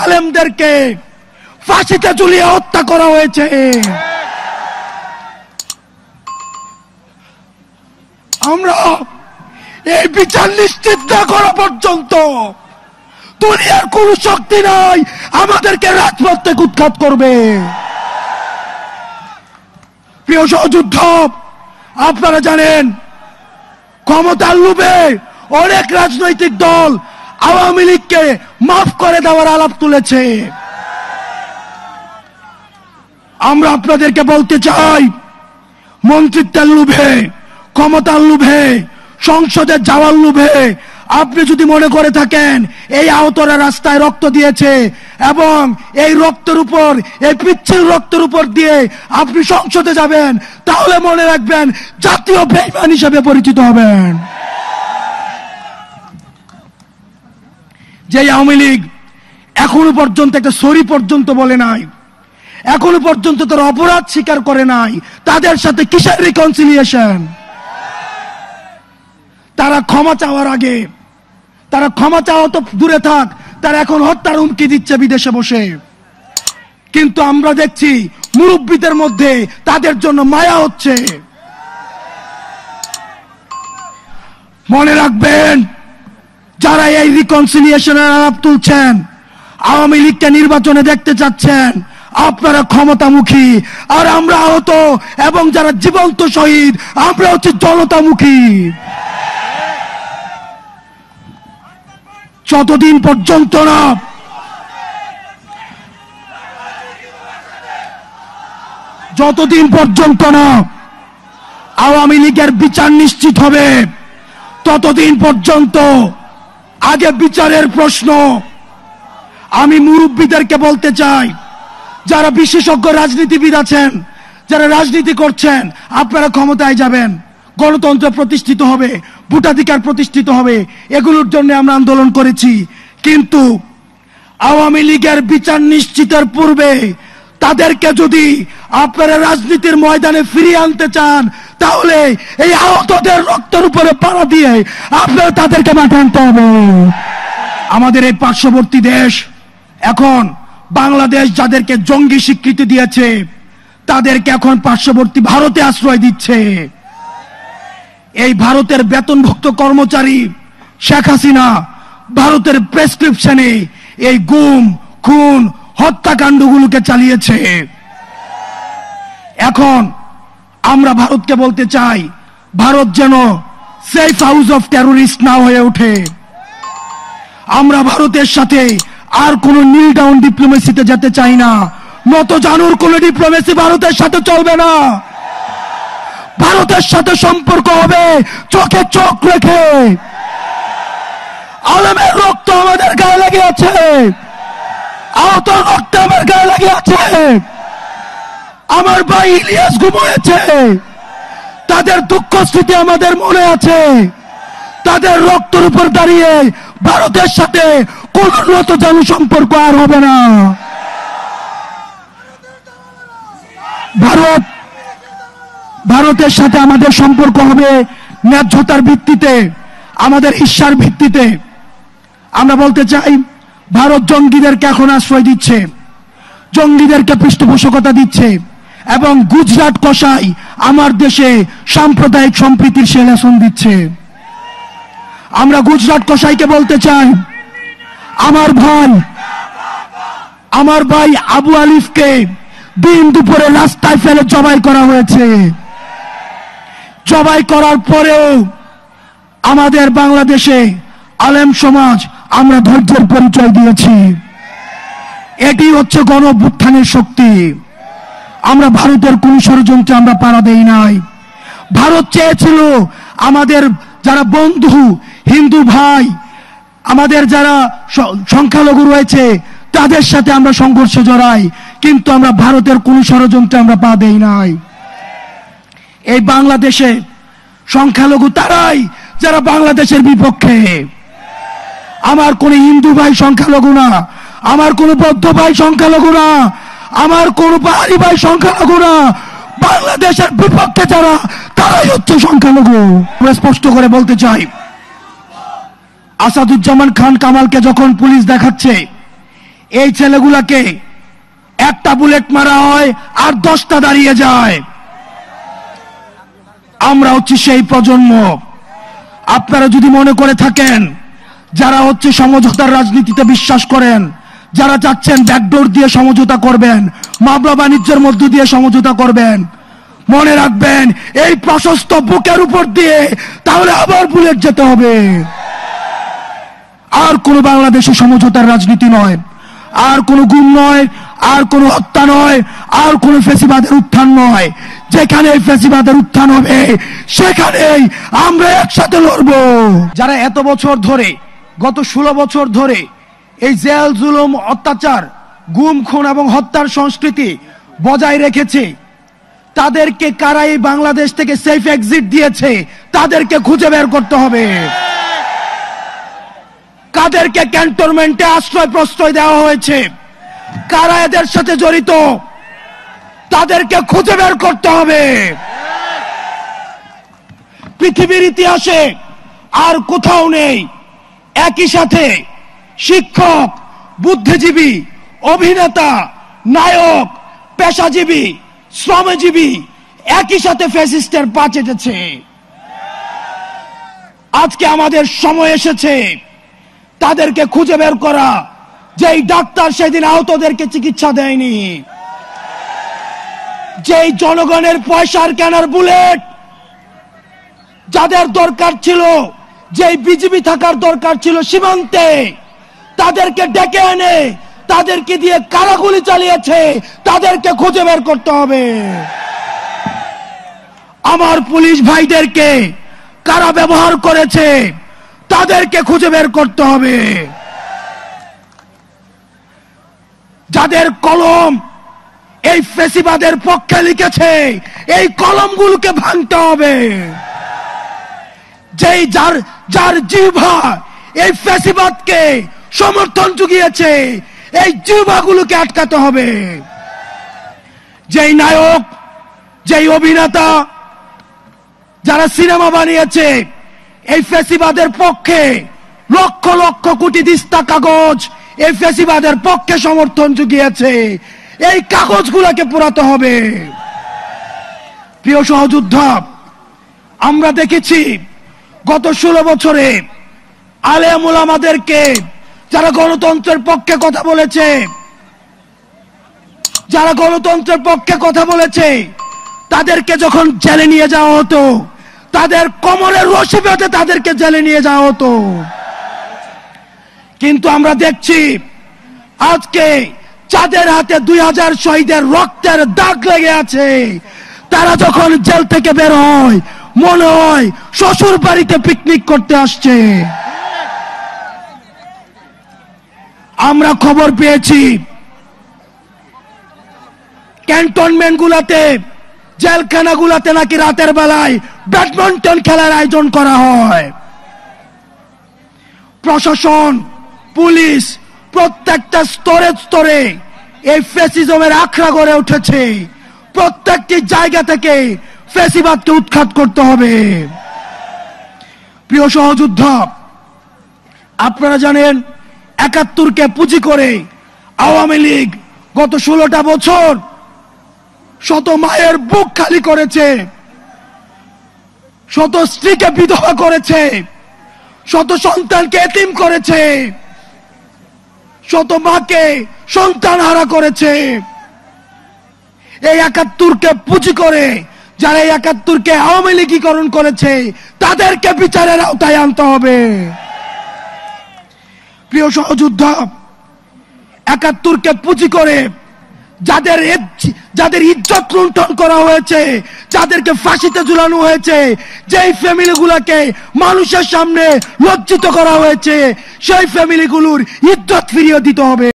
আলেমদেরকে ফাঁসিতে ঝুলিয়ে হত্যা করা হয়েছে। আমরা এই বিচার নিশ্চিত না করা পর্যন্ত দুনিয়ার কোন শক্তি নাই আমাদেরকে রাজপথ থেকে উৎখাত করবে। প্রিয় সহযোদ্ধ, আপনারা জানেন ক্ষমতার লোভে অনেক রাজনৈতিক দল আওয়ামী লীগকে মাফ করে দেওয়ার আলাপ তুলেছে। আমরা আপনাদেরকে বলতে চাই, মন্ত্রিত্বের লোভে, ক্ষমতার লোভে, সংসদে যাওয়ার লোভে আপনি যদি মনে করে থাকেন এই আহতরা রাস্তায় রক্ত দিয়েছে এবং এই রক্তের উপর, এই পিচ্ছিল রক্তের উপর দিয়ে আপনি সংসদে যাবেন, তাহলে মনে রাখবেন জাতীয় বেঈমান হিসেবে পরিচিত হবেন। যে আওয়ামী লীগ এখনো পর্যন্ত একটা সরি পর্যন্ত বলে নাই, এখনো পর্যন্ত তারা অপরাধ স্বীকার করে নাই, তাদের সাথে কিসের রিকনসিলিয়েশন? তারা ক্ষমা চাওয়ার আগে, তারা ক্ষমা চাওয়া তো দূরে থাক, তারা এখন হত্যার হুমকি দিচ্ছে বিদেশে বসে। কিন্তু আমরা দেখছি মুরব্বীদের মধ্যে তাদের জন্য মায়া হচ্ছে। মনে রাখবেন, যারা এই রিকনসিলিয়েশনের আলাপ তুলছেন, আওয়ামী লীগকে নির্বাচনে দেখতে চাচ্ছেন, আপনারা ক্ষমতামুখী, আর আমরা আহত এবং যারা জীবন্ত শহীদ আমরা হচ্ছে জনতামুখী। যতদিন পর্যন্ত না আওয়ামী লীগের বিচার নিশ্চিত হবে, ততদিন পর্যন্ত আগে বিচারের প্রশ্ন। আমি মুরব্বীদেরকে বলতে চাই, যারা বিশেষজ্ঞ রাজনীতিবিদ আছেন, যারা রাজনীতি করছেন, আপনারা ক্ষমতায় যাবেন, গণতন্ত্র প্রতিষ্ঠিত হবে, ভোটাধিকার প্রতিষ্ঠিত হবে, এগুলোর জন্য আমরা আন্দোলন করেছি। কিন্তু আওয়ামী লীগের বিচার নিশ্চিতের পূর্বে তাদেরকে যদি আপনারা রাজনীতির ময়দানে ফিরিয়ে আনতে চান, তাহলে এই আহতদের রক্তের উপরে পাড়া দিয়ে আপনারা তাদেরকে মাঠে আনতে হবে। আমাদের এই পার্শ্ববর্তী দেশ, এখন বাংলাদেশ যাদেরকে জঙ্গি স্বীকৃতি দিয়েছে, তাদেরকে এখন পার্শ্ববর্তী ভারতে আশ্রয় দিচ্ছে। এই ভারতের বেতনভুক্ত কর্মচারী শেখ হাসিনা ভারতের প্রেসক্রিপশনে এই গুম, খুন, হত্যাকাণ্ডগুলোকে চালিয়েছে। এখন আমরা ভারতকে বলতে চাই, ভারত যেন সেফ হাউস অফ টেররিস্ট না হয়ে ওঠে। আমরা ভারতের সাথে আর কোন নীল ডাউন ডিপ্লোমেসিতে যেতে চাই না। নত জানুর কোন ডিপ্লোমেসি ভারতের সাথে চলবে না। ভারতের সাথে সম্পর্ক হবে চোখে চোখ রেখে। আলেমের রক্ত আমাদের গায়ে লেগে আছে, আহত রক্ত আমার গায়ে লেগে আছে। আমার ভাই ইলিয়াস ঘুমিয়েছে, তাদের দুঃখ স্মৃতি আমাদের মনে আছে। তাদের রক্তের উপর দাঁড়িয়ে ভারতের সাথে কোন নত জানু সম্পর্ক আর হবে না। ভারতের সাথে আমাদের সম্পর্ক হবে ন্যায্যতার ভিত্তিতে, আমাদের ঈর্ষার ভিত্তিতে। আমরা বলতে চাই, ভারত জঙ্গিদেরকে এখন আশ্রয় দিচ্ছে, জঙ্গিদেরকে পৃষ্ঠপোষকতা দিচ্ছে এবং গুজরাট কসাই আমার দেশে সাম্প্রদায়িক সম্প্রীতির সেলেশন দিচ্ছে। আমরা গুজরাট কসাইকে বলতে চাই, আমার ভাই আবু আলিফকে দিন দুপুরে রাস্তায় ফেলে জবাই করা হয়েছে। জবাই করার পরেও আমাদের বাংলাদেশে আলেম সমাজ আমরা ধৈর্যের পরিচয় দিয়েছি। এটি হচ্ছে গণ অভ্যুত্থানের শক্তি। আমরা ভারতের কোন ষড়যন্ত্রে আমরা পাড়া দেই নাই। ভারত চেয়েছিল আমাদের যারা বন্ধু হিন্দু ভাই, আমাদের যারা সংখ্যালঘু রয়েছে, তাদের সাথে আমরা সংঘর্ষে জড়াই, কিন্তু আমরা ভারতের কোন ষড়যন্ত্রে আমরা পা দেই নাই। এই বাংলাদেশে সংখ্যালঘু তারাই যারা বাংলাদেশের বিপক্ষে। আমার কোন হিন্দু ভাই সংখ্যালঘু না, আমার কোন বৌদ্ধ ভাই সংখ্যালঘু না, আমার কোন পাহাড়ি ভাই সংখ্যালঘু না। বাংলাদেশের বিপক্ষে যারা, তারাই হচ্ছে সংখ্যালঘু। আমরা স্পষ্ট করে বলতে চাই, আসাদুজ্জামান খান কামালকে যখন পুলিশ দেখাচ্ছে, এই ছেলেগুলাকে একটা বুলেট মারা হয় আর 10টা দাঁড়িয়ে যায়। আমরা হচ্ছে সেই প্রজন্ম। আপনারা যদি মনে করে থাকেন যারা হচ্ছে সমঝোতার রাজনীতিতে বিশ্বাস করেন, যারা চাচ্ছেন ব্যাকডোর দিয়ে সমঝোতা করবেন, মামলা বাণিজ্যের মধ্য দিয়ে সমঝোতা করবেন, মনে রাখবেন এই প্রশস্ত বুকের উপর দিয়ে তাহলে আবার বুলেট যেতে হবে। আর কোন বাংলাদেশে সমঝোতার রাজনীতি নয়, আর কোন গুম নয়, আর কোন হত্যা নয়, আর কোন ফ্যাসিবাদের উত্থান নয়। যেখানে ফ্যাসিবাদের উত্থান হবে সেখানেই আমরা একসাথে লড়ব। যারা এত বছর ধরে, গত 16 বছর ধরে এই জেল জুলুম, অত্যাচার, গুম খুন এবং হত্যার সংস্কৃতি বজায় রেখেছে, তাদেরকে কারা এই বাংলাদেশ থেকে সেফ এক্সিট দিয়েছে তাদেরকে খুঁজে বের করতে হবে। কাদেরকে ক্যান্টনমেন্টে আশ্রয় প্রশ্রয় দেওয়া হয়েছে, কারা এদের সাথে জড়িত তাদেরকে খুঁজে বের করতে হবে। পৃথিবীর ইতিহাসে আর কোথাও নেই একই সাথে শিক্ষক, বুদ্ধিজীবী, অভিনেতা, নায়ক, পেশাজীবী, শ্রমজীবী একই সাথে ফ্যাসিস্টের পা চেটেছে। আজকে আমাদের সময় এসেছে তাদেরকে খুঁজে বের করা। যেই ডাক্তার সেদিন আহতদেরকে চিকিৎসা দেয়নি, যেই জনগণের পয়সার কেনার বুলেট যাদের দরকার ছিল, যেই বিজিবি থাকার দরকার ছিল সীমান্তে, তাদেরকে ডেকে এনে তাদেরকে দিয়ে কারা গুলি চালিয়েছে তাদেরকে খুঁজে বের করতে হবে। আমার পুলিশ ভাইদেরকে কারা ব্যবহার করেছে তাদেরকে খুঁজে বের করতে হবে। যাদের কলম এই ফ্যাসিবাদের পক্ষে লিখেছে এই কলমগুলোকে ভাঙতে হবে। যেই যার জিহ্বা এই ফ্যাসিবাদকে সমর্থন জুগিয়েছে এই জিহ্বাগুলোকে আটকাতে হবে। যেই নায়ক, যেই অভিনেতা, যারা সিনেমা বানিয়েছে এই ফ্যাসিবাদের পক্ষে, লক্ষ লক্ষ কোটি দিস্তা কাগজ এই ফ্যাসিবাদের পক্ষে সমর্থন জুগিয়েছে, এই কাগজগুলোকে পোড়াতে হবে। প্রিয় সহযোদ্ধা, আমরা দেখেছি গত 16 বছরে আলেম ওলামাদেরকে, যারা গণতন্ত্রের পক্ষে কথা বলেছে, যারা গণতন্ত্রের পক্ষে কথা বলেছে তাদেরকে যখন জেলে নিয়ে যাওয়া হতো, তাদের কোমরের রশি বেঁধে তাদেরকে জেলে নিয়ে যাওয়া হতো। কিন্তু আমরা দেখছি আজকে যাদের হাতে 2000 শহীদের রক্তের দাগ লেগে আছে, তারা যখন জেল থেকে বের হয় মনে হয় শ্বশুর বাড়িতে পিকনিক করতে আসছে। আমরা খবর পেয়েছি ক্যান্টনমেন্ট গুলাতে, জেলখানা গুলাতে নাকি রাতের বেলায় ব্যাডমিন্টন খেলার আয়োজন করা হয়। প্রশাসন, পুলিশ প্রত্যেকটা স্তরে স্তরে এই ফ্যাসিজমের আখড়া গড়ে উঠেছে। প্রত্যেকটি জায়গা থেকে ফ্যাসিবাদকে উৎখাত করতে হবে। প্রিয় সহযোদ্ধা, আপনারা জানেন 71কে পুঁজি করে আওয়ামী লীগ গত 16টা বছর শত মায়ের বুক খালি করেছে, শত স্ত্রীকে বিধবা করেছে, শত সন্তানকে এতিম করেছে, শত মাকে সন্তান হারা করেছে। এই 71কে পুঁজি করে যারা এই 71কে আওয়ামী লীগীকরণ করেছে তাদেরকে বিচারের আওতায় আনতে হবে। প্রিয় সহযোদ্ধা, 71কে পুঁজি করে যাদের ইজ্জত লুণ্ঠন করা হয়েছে, যাদেরকে ফাঁসিতে ঝুলানো হয়েছে, যেই ফ্যামিলিগুলোকে মানুষের সামনে লজ্জিত করা হয়েছে, সেই ফ্যামিলিগুলোর ইজ্জত ফিরিয়ে দিতে হবে।